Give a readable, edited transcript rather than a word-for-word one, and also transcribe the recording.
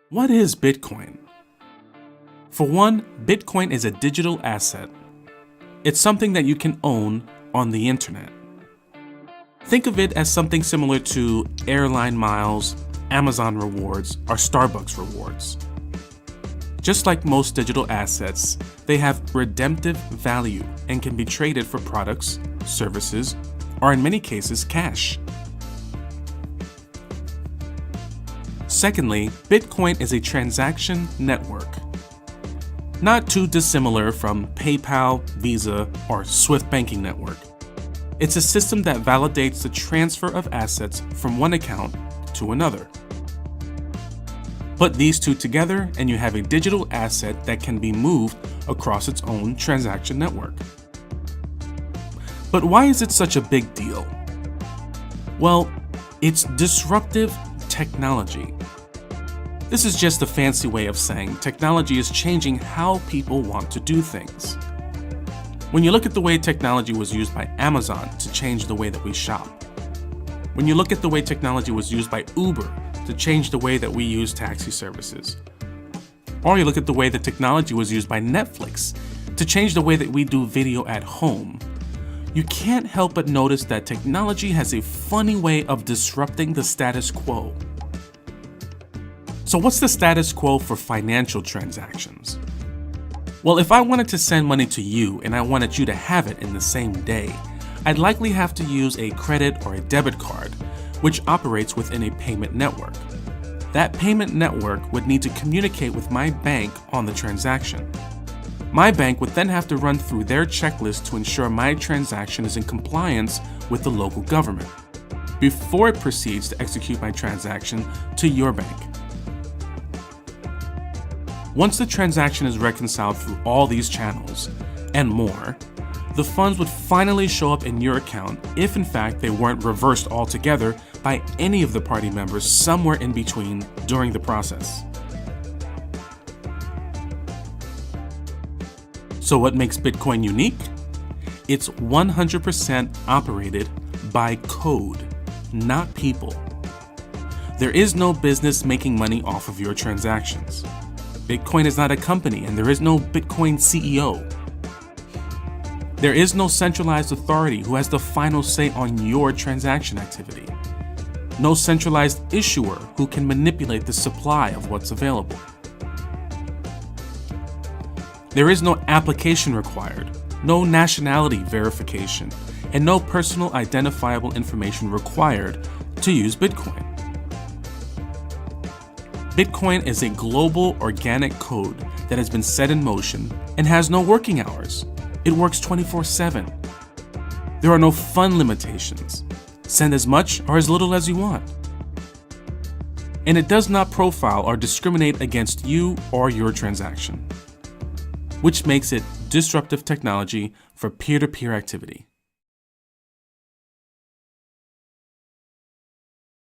What is Bitcoin? For one, Bitcoin is a digital asset. It's something that you can own on the internet. Think of it as something similar to airline miles, Amazon rewards, or Starbucks rewards. Just like most digital assets, they have redemptive value and can be traded for products, services, or in many cases, cash. Secondly, Bitcoin is a transaction network. Not too dissimilar from PayPal, Visa, or Swift banking network. It's a system that validates the transfer of assets from one account to another. Put these two together and you have a digital asset that can be moved across its own transaction network. But why is it such a big deal? Well, it's disruptive technology. This is just a fancy way of saying technology is changing how people want to do things. When you look at the way technology was used by Amazon to change the way that we shop, when you look at the way technology was used by Uber to change the way that we use taxi services, or you look at the way that technology was used by Netflix to change the way that we do video at home, you can't help but notice that technology has a funny way of disrupting the status quo. So what's the status quo for financial transactions? Well, if I wanted to send money to you and I wanted you to have it in the same day, I'd likely have to use a credit or a debit card, which operates within a payment network. That payment network would need to communicate with my bank on the transaction. My bank would then have to run through their checklist to ensure my transaction is in compliance with the local government before it proceeds to execute my transaction to your bank. Once the transaction is reconciled through all these channels, and more, the funds would finally show up in your account if in fact they weren't reversed altogether by any of the party members somewhere in between during the process. So what makes Bitcoin unique? It's 100% operated by code, not people. There is no business making money off of your transactions. Bitcoin is not a company, and there is no Bitcoin CEO. There is no centralized authority who has the final say on your transaction activity. No centralized issuer who can manipulate the supply of what's available. There is no application required, no nationality verification, and no personal identifiable information required to use Bitcoin. Bitcoin is a global organic code that has been set in motion and has no working hours. It works 24/7. There are no fund limitations. Send as much or as little as you want. And it does not profile or discriminate against you or your transaction, which makes it disruptive technology for peer-to-peer activity.